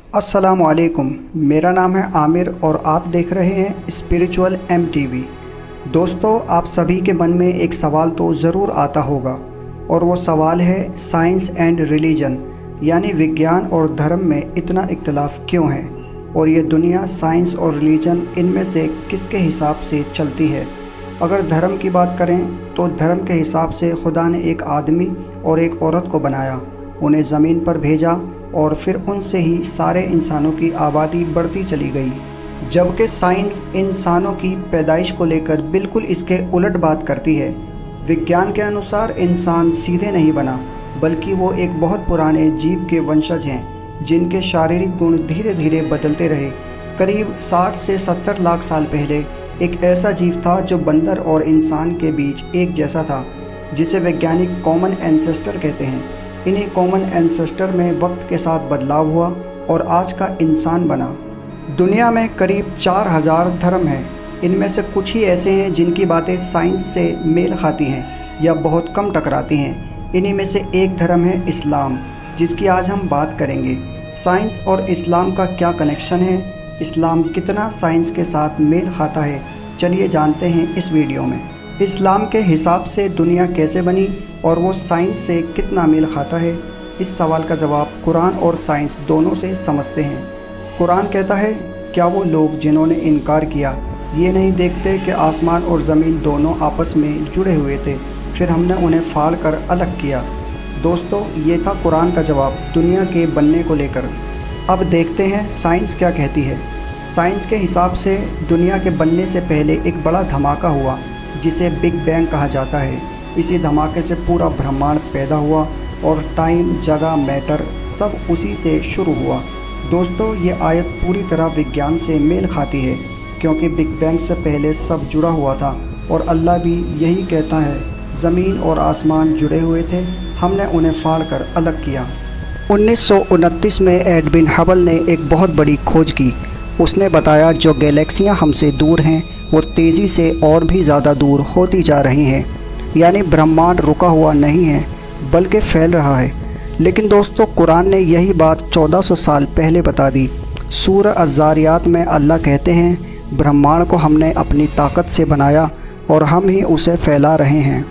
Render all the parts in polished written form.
अस्सलाम वालेकुम। मेरा नाम है आमिर और आप देख रहे हैं स्पिरिचुअल MTV। दोस्तों, आप सभी के मन में एक सवाल तो ज़रूर आता होगा और वो सवाल है साइंस एंड रिलीजन, यानी विज्ञान और धर्म में इतना इख्तलाफ क्यों है और ये दुनिया साइंस और रिलीजन इनमें से किसके हिसाब से चलती है। अगर धर्म की बात करें तो धर्म के हिसाब से खुदा ने एक आदमी और एक औरत को बनाया, उन्हें ज़मीन पर भेजा और फिर उनसे ही सारे इंसानों की आबादी बढ़ती चली गई। जबकि साइंस इंसानों की पैदाइश को लेकर बिल्कुल इसके उलट बात करती है। विज्ञान के अनुसार इंसान सीधे नहीं बना, बल्कि वो एक बहुत पुराने जीव के वंशज हैं जिनके शारीरिक गुण धीरे धीरे बदलते रहे। करीब 60 से 70 लाख साल पहले एक ऐसा जीव था जो बंदर और इंसान के बीच एक जैसा था, जिसे वैज्ञानिक कॉमन एंसेस्टर कहते हैं। इन्हीं कॉमन एंसेस्टर में वक्त के साथ बदलाव हुआ और आज का इंसान बना। दुनिया में करीब 4000 धर्म हैं। इनमें से कुछ ही ऐसे हैं जिनकी बातें साइंस से मेल खाती हैं या बहुत कम टकराती हैं। इन्हीं में से एक धर्म है इस्लाम, जिसकी आज हम बात करेंगे। साइंस और इस्लाम का क्या कनेक्शन है, इस्लाम कितना साइंस के साथ मेल खाता है, चलिए जानते हैं इस वीडियो में। इस्लाम के हिसाब से दुनिया कैसे बनी और वो साइंस से कितना मेल खाता है, इस सवाल का जवाब कुरान और साइंस दोनों से समझते हैं। कुरान कहता है, क्या वो लोग जिन्होंने इनकार किया ये नहीं देखते कि आसमान और ज़मीन दोनों आपस में जुड़े हुए थे, फिर हमने उन्हें फाड़ कर अलग किया। दोस्तों, ये था कुरान का जवाब दुनिया के बनने को लेकर। अब देखते हैं साइंस क्या कहती है। साइंस के हिसाब से दुनिया के बनने से पहले एक बड़ा धमाका हुआ जिसे बिग बैंग कहा जाता है। इसी धमाके से पूरा ब्रह्मांड पैदा हुआ और टाइम, जगह, मैटर सब उसी से शुरू हुआ। दोस्तों, ये आयत पूरी तरह विज्ञान से मेल खाती है, क्योंकि बिग बैंग से पहले सब जुड़ा हुआ था और अल्लाह भी यही कहता है, ज़मीन और आसमान जुड़े हुए थे, हमने उन्हें फाड़ कर अलग किया। 1929 में एडविन हबल ने एक बहुत बड़ी खोज की। उसने बताया जो गैलेक्सियाँ हमसे दूर हैं वो तेज़ी से और भी ज़्यादा दूर होती जा रही हैं, यानी ब्रह्मांड रुका हुआ नहीं है बल्कि फैल रहा है। लेकिन दोस्तों, कुरान ने यही बात 1400 साल पहले बता दी। सूरह अज़्ज़ारियात में अल्लाह कहते हैं, ब्रह्मांड को हमने अपनी ताकत से बनाया और हम ही उसे फैला रहे हैं।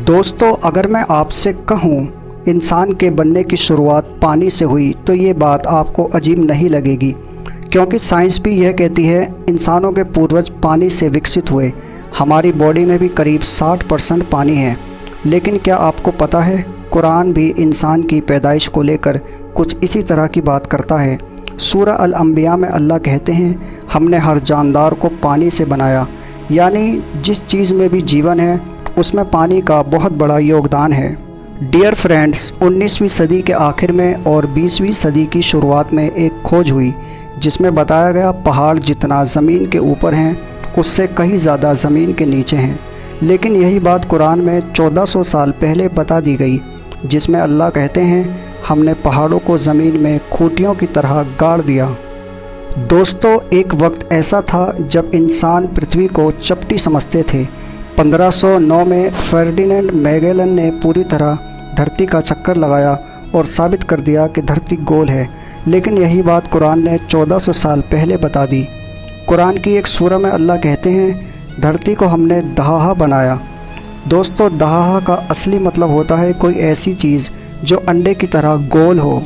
दोस्तों, अगर मैं आपसे कहूँ इंसान के बनने की शुरुआत पानी से हुई तो ये बात आपको अजीब नहीं लगेगी, क्योंकि साइंस भी यह कहती है इंसानों के पूर्वज पानी से विकसित हुए। हमारी बॉडी में भी करीब 60% पानी है। लेकिन क्या आपको पता है, कुरान भी इंसान की पैदाइश को लेकर कुछ इसी तरह की बात करता है। सूरह अल-अंबिया में अल्लाह कहते हैं, हमने हर जानदार को पानी से बनाया, यानी जिस चीज़ में भी जीवन है उसमें पानी का बहुत बड़ा योगदान है। डियर फ्रेंड्स, 19वीं सदी के आखिर में और 20वीं सदी की शुरुआत में एक खोज हुई जिसमें बताया गया पहाड़ जितना ज़मीन के ऊपर हैं उससे कहीं ज़्यादा ज़मीन के नीचे हैं। लेकिन यही बात कुरान में 1400 साल पहले बता दी गई, जिसमें अल्लाह कहते हैं, हमने पहाड़ों को ज़मीन में खूंटियों की तरह गाड़ दिया। दोस्तों, एक वक्त ऐसा था जब इंसान पृथ्वी को चपटी समझते थे। 1509 में फर्डिनेंड मैगेलन ने पूरी तरह धरती का चक्कर लगाया और साबित कर दिया कि धरती गोल है। लेकिन यही बात कुरान ने 1400 साल पहले बता दी। कुरान की एक सूरह में अल्लाह कहते हैं, धरती को हमने दहाहा बनाया। दोस्तों, दहाहा का असली मतलब होता है कोई ऐसी चीज़ जो अंडे की तरह गोल हो।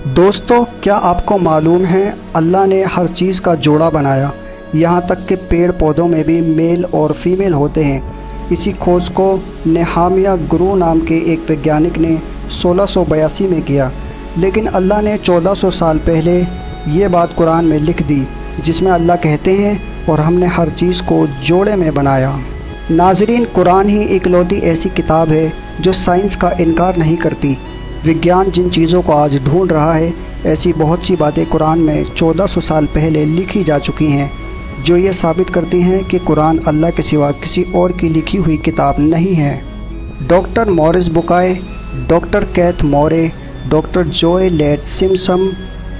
दोस्तों, क्या आपको मालूम है अल्लाह ने हर चीज़ का जोड़ा बनाया, यहाँ तक कि पेड़ पौधों में भी मेल और फीमेल होते हैं। इसी खोज को नेहामिया गुरु नाम के एक वैज्ञानिक ने 1682 में किया। लेकिन अल्लाह ने 1400 साल पहले ये बात कुरान में लिख दी, जिसमें अल्लाह कहते हैं, और हमने हर चीज़ को जोड़े में बनाया। नाज़रीन, कुरान ही इकलौती ऐसी किताब है जो साइंस का इनकार नहीं करती। विज्ञान जिन चीज़ों को आज ढूंढ रहा है, ऐसी बहुत सी बातें कुरान में 1400 साल पहले लिखी जा चुकी हैं, जो ये साबित करती हैं कि कुरान अल्लाह के सिवा किसी और की लिखी हुई किताब नहीं है। Doctor Maurice Bucaille, doctor Keith Moore, doctor Joe Leigh Simpson,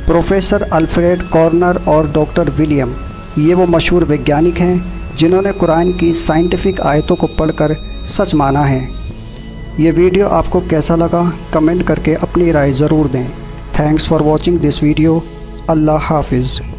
professor Alfred Kroner और डॉक्टर विलियम, ये वो मशहूर वैज्ञानिक हैं जिन्होंने कुरान की साइंटिफिक आयतों को पढ़कर सच माना है। ये वीडियो आपको कैसा लगा कमेंट करके अपनी राय ज़रूर दें। Thanks for watching this video. اللہ حافظ۔